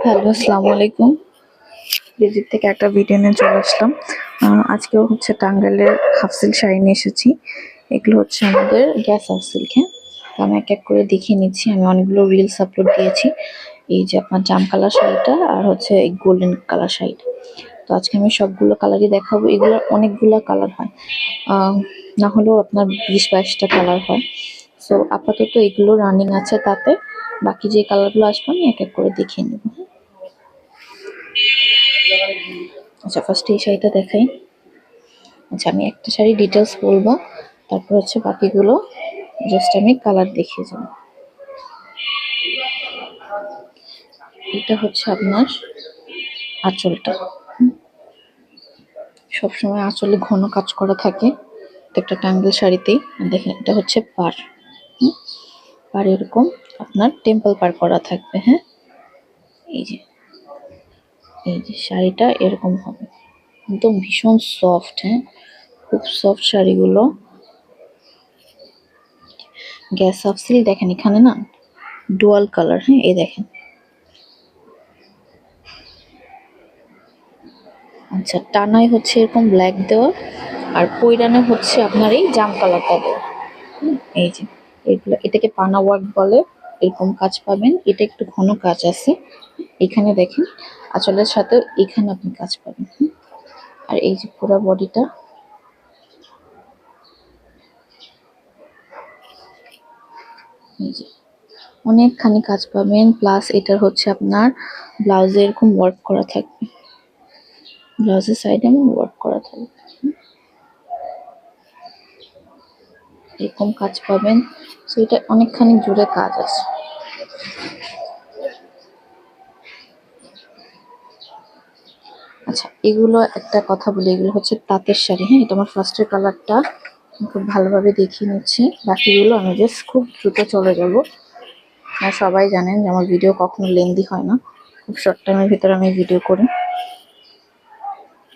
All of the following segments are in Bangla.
হ্যালো, আসসালামু আলাইকুম। বিজির থেকে একটা ভিডিও নিয়ে চলে আসলাম। আজকেও হচ্ছে টাঙ্গাইলের হাফ সিল্ক শাড়ি নিয়ে এসেছি। এগুলো হচ্ছে আমাদের গ্যাস হাফ সিল্ক। হ্যাঁ, তো আমি এক এক করে দেখিয়ে নিচ্ছি। আমি অনেকগুলো রিলস আপলোড দিয়েছি। এই যে আপনার জাম কালার শাড়িটা আর হচ্ছে এই গোল্ডেন কালার শাড়িটা। তো আজকে আমি সবগুলো কালারই দেখাবো। এগুলোর অনেকগুলো কালার হয়, না হলেও আপনার 20-22টা কালার হয়। সো আপাতত এগুলো রানিং আছে, তাতে বাকি যে কালারগুলো আসবে আমি এক এক করে দেখিয়ে নেব। আচ্ছা, ফার্স্ট এই শাড়িটা দেখাই। আচ্ছা, আমি একটা শাড়ি ডিটেলস বলবো, তারপর হচ্ছে বাকিগুলো জাস্ট আমি কালার দেখিয়ে যাব। এটা হচ্ছে আপনার আঁচলটা। সবসময় আঁচলে ঘন কাজ করা থাকে একটা টাঙ্গেল শাড়িতেই। দেখেন, এটা হচ্ছে পার। পার এরকম আপনার টেম্পল পার করা থাকবে। হ্যাঁ, এই যে শাড়িটা এরকম হবে, একদম ভীষণ সফট। হ্যাঁ, খুব সফট শাড়িগুলো। গ্যাস হাফ সিল্ক দেখেন, এখানে না ডুয়াল কালার। হ্যাঁ, এই দেখেন। আচ্ছা, টানায় হচ্ছে এরকম ব্ল্যাক দেওয়া, আর পৈরানে হচ্ছে আপনার এই জাম কালারটা দেওয়া। এই যে এগুলো, এটাকে পানা ওয়ার্ক বলে। এরকম কাজ পাবেন। এটা একটু ঘন কাজ আছে এখানে দেখেন, আঁচলের সাথে এখানে আপনি কাজ পাবেন। আর এই যে পুরো বডিটা, এই যে অনেকখানি কাজ পাবেন। প্লাস এটার হচ্ছে আপনার ব্লাউজে এরকম ওয়ার্ক করা থাকবে, ব্লাউজের সাইডে এমন ওয়ার্ক করা থাকবে, এরকম কাজ পাবেন। সো এটা অনেকখানি জুড়ে কাজ আছে। আচ্ছা, এগুলো একটা কথা বলি, এগুলো হচ্ছে তাঁতের শাড়ি। হ্যাঁ, এটা আমার ফার্স্টের কালারটা খুব ভালোভাবে দেখিয়ে নিচ্ছি। বাকিগুলো আমি জাস্ট খুব দ্রুত চলে যাব। আর সবাই জানেন যে আমার ভিডিও কখনো লেন্দি হয় না, খুব শর্ট টাইমের ভিতরে আমি ভিডিও করি।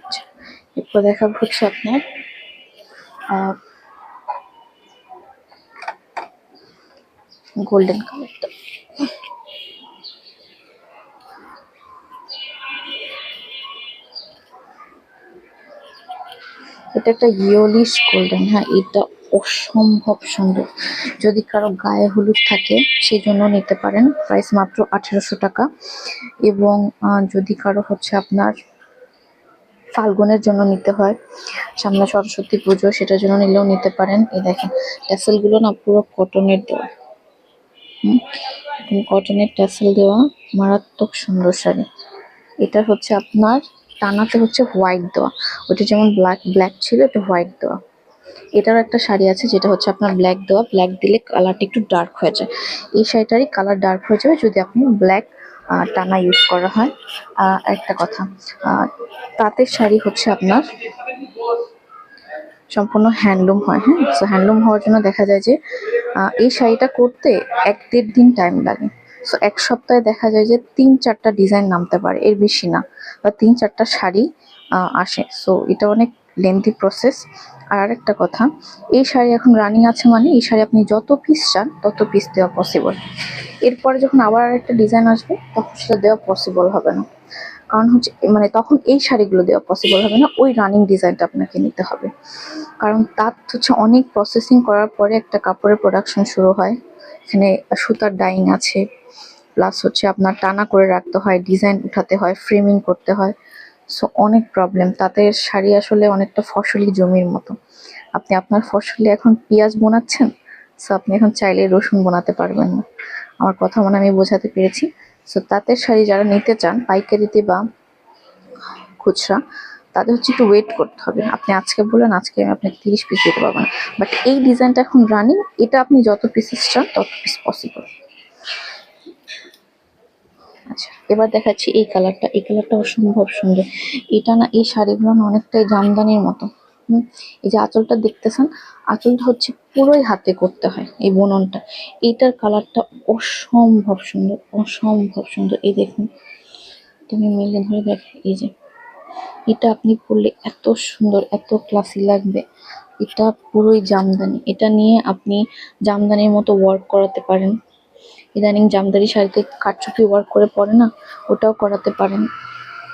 আচ্ছা, এরপর দেখাবো হচ্ছে আপনার গোল্ডেন কালারটা। এটা একটা ইয়েলিশ গোল্ডেন। হ্যাঁ, এটা অসম্ভব সুন্দর। যদি কারো গায়ে হলুদ থাকে সেই জন্য নিতে পারেন। প্রাইস মাত্র 1800 টাকা। এবং যদি কারো হচ্ছে আপনার ফাল্গুনের জন্য নিতে হয়, সামনে সরস্বতী পুজো, সেটার জন্য নিলেও নিতে পারেন। এই দেখেন, ট্যাসেলগুলো না পুরো কটনের দেওয়া। কটনের ট্যাসেল দেওয়া, মারাত্মক সুন্দর শাড়ি। এটা হচ্ছে আপনার টানাতে হচ্ছে হোয়াইট দেওয়া। ওটা যেমন ব্ল্যাক ছিল, এটা হোয়াইট দেওয়া। এটারও একটা শাড়ি আছে যেটা হচ্ছে আপনার ব্ল্যাক দেওয়া। ব্ল্যাক দিলে কালারটা একটু ডার্ক হয়ে যায়। এই শাড়িটারই কালার ডার্ক হয়ে যাবে যদি আপনি ব্ল্যাক টানা ইউজ করা হয়। একটা কথা, তাঁতের শাড়ি হচ্ছে আপনার সম্পূর্ণ হ্যান্ডলুম হয়। হ্যাঁ, সো হ্যান্ডলুম হওয়ার জন্য দেখা যায় যে এই শাড়িটা করতে 1-1.5 দিন টাইম লাগে। সো এক সপ্তাহে দেখা যায় যে 3-4টা ডিজাইন নামতে পারে, এর বেশি না, বা 3-4টা শাড়ি আসে। সো এটা অনেক লেন্থি প্রসেস। আর আরেকটা কথা, এই শাড়ি এখন রানিং আছে মানে এই শাড়ি আপনি যত পিস চান তত পিস দেওয়া পসিবল। এরপরে যখন আবার আরেকটা ডিজাইন আসবে তখন সেটা দেওয়া পসিবল হবে না। কারণ হচ্ছে মানে তখন এই শাড়িগুলো দেওয়া পসিবল হবে না, ওই রানিং ডিজাইনটা আপনাকে নিতে হবে। কারণ তার হচ্ছে অনেক প্রসেসিং করার পরে একটা কাপড়ের প্রোডাকশন শুরু হয়। এখানে সুতার ডাইং আছে, প্লাস হচ্ছে আপনার টানা করে রাখতে হয়, ডিজাইন উঠাতে হয়, ফ্রেমিং করতে হয়। সো অনেক প্রবলেম। তাতে শাড়ি আসলে অনেকটা ফসলি জমির মতো। আপনি আপনার ফসলে এখন পেঁয়াজ বোনাচ্ছেন, সো আপনি এখন চাইলে রসুন বোনাতে পারবেন না। আমার কথা মনে আমি বোঝাতে পেরেছি। সো তাঁতের শাড়ি যারা নিতে চান পাইকারিতে বা খুচরা, তাদের হচ্ছে একটু ওয়েট করতে হবে। আপনি আজকে বললেন আজকে আমি আপনাকে 30 পিস দিতে পারবো না, বাট এই ডিজাইনটা এখন রানিং, এটা আপনি যত পিসেস চান তত পিস পসিবল। আচ্ছা, এবার দেখাচ্ছি এই কালারটা। এই কালারটা অসম্ভব সুন্দর। এটা না, এই শাড়িগুলো না অনেকটাই জামদানির মতো। এই যে আঁচলটা দেখতেছেন, আঁচলটা হচ্ছে পুরোই হাতে করতে হয়, এই বুননটা। এইটার কালারটা অসম্ভব সুন্দর, অসম্ভব সুন্দর। এই দেখুন, তুমি মিলে ধরে দেখ, এই যে এটা আপনি পরলে এত সুন্দর, এত ক্লাসি লাগবে। এটা পুরোই জামদানি। এটা নিয়ে আপনি জামদানির মতো ওয়ার্ক করাতে পারেন। ইদানিং জামদানি শাড়িতে কারচুপি ওয়ার্ক করে পরে না, ওটাও করাতে পারেন।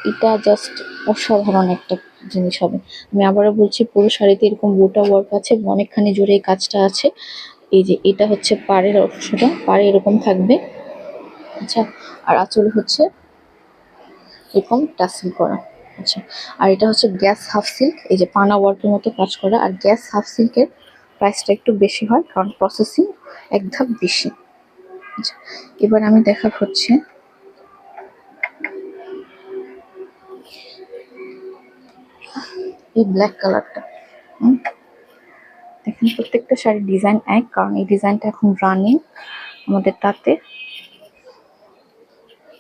এটা জাস্ট অসাধারণ একটা জিনিস হবে। আমি আবারও বলছি, পুরো শাড়িতে এরকম বুটা ওয়ার্ক আছে এবং অনেকখানি জোরে এই কাজটা আছে। এই যে এটা হচ্ছে পাড়ের অংশটা, পাড়ে এরকম থাকবে। আচ্ছা, আর আঁচল হচ্ছে এরকম টাসেল করা। আচ্ছা, আর এটা হচ্ছে গ্যাস হাফ সিল্ক, এই যে পানা ওয়ার্কের মতো কাজ করা। আর গ্যাস হাফ সিল্কের প্রাইসটা একটু বেশি হয়, কারণ প্রসেসিং এক ধাপ বেশি। আচ্ছা, এবার আমি দেখা হচ্ছে এই ব্ল্যাক কালারটা। দেখেন প্রত্যেকটা শাড়ির ডিজাইন এক, কারণ এই ডিজাইনটা এখন রানিং আমাদের তাতে।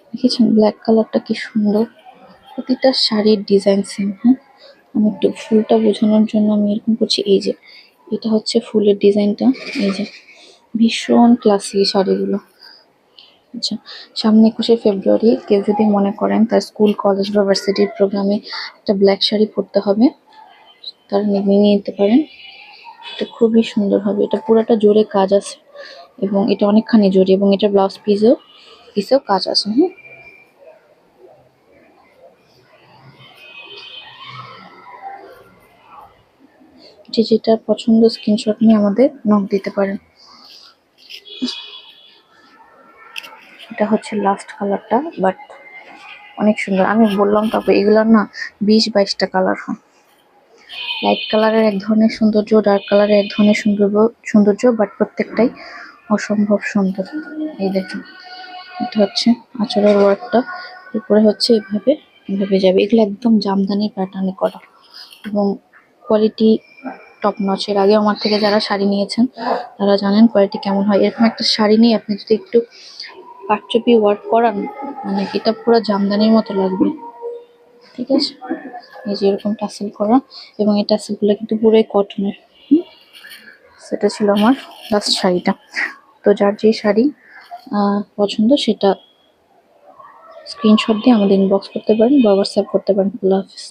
দেখেছেন ব্ল্যাক কালারটা কি সুন্দর, প্রতিটা শাড়ির ডিজাইন সেম। হ্যাঁ, আমি একটু ফুলটা বোঝানোর জন্য আমি এরকম করছি। এই যে এটা হচ্ছে ফুলের ডিজাইনটা, এই যে ভীষণ ক্লাসি শাড়িগুলো। আচ্ছা, সামনে 21শে ফেব্রুয়ারি, কেউ যদি মনে করেন তার স্কুল কলেজ বা ভার্সিটির প্রোগ্রামে একটা ব্ল্যাক শাড়ি পরতে হবে, তারা নিয়ে নিতে পারেন। এটা খুবই সুন্দর হবে। এটা পুরাটা জোরে কাজ আছে এবং এটা অনেকখানি জোরে, এবং এটা ব্লাউজ পিসেও কাজ আছে। হ্যাঁ, যে যেটা পছন্দ স্ক্রিনশট নিয়ে আমাদের নক দিতে পারেন। এটা হচ্ছে লাস্ট কালারটা, বাট অনেক সুন্দর। আমি বললাম তারপর এগুলোর না 20-22টা কালার হয়। লাইট কালারের এক ধরনের সৌন্দর্য, ডার্ক কালারের এক ধরনের সৌন্দর্য, বাট প্রত্যেকটাই অসম্ভব সুন্দর। এই দেখুন, এটা হচ্ছে আঁচলের ওয়ার্কটা, এরপরে হচ্ছে এভাবে এভাবে যাবে। এগুলো একদম জামদানি প্যাটার্নে করা এবং কোয়ালিটি টপ নচ। এর আগে আমার থেকে যারা শাড়ি নিয়েছেন তারা জানেন কোয়ালিটি কেমন হয়। এরকম একটা শাড়ি নিয়ে আপনি যদি একটু কারচুপি ওয়ার্ক করান, মানে এটা পুরো জামদানির মতো লাগবে। ঠিক আছে, এই যে এরকম টাসেল করা, এবং এই টাসেলগুলো কিন্তু পুরোই কটনের। সেটা ছিল আমার লাস্ট শাড়িটা। তো যার যে শাড়ি পছন্দ সেটা স্ক্রিনশট দিয়ে আমাদের ইনবক্স করতে পারেন বা হোয়াটসঅ্যাপ করতে পারেন। আল্লাহ হাফিজ।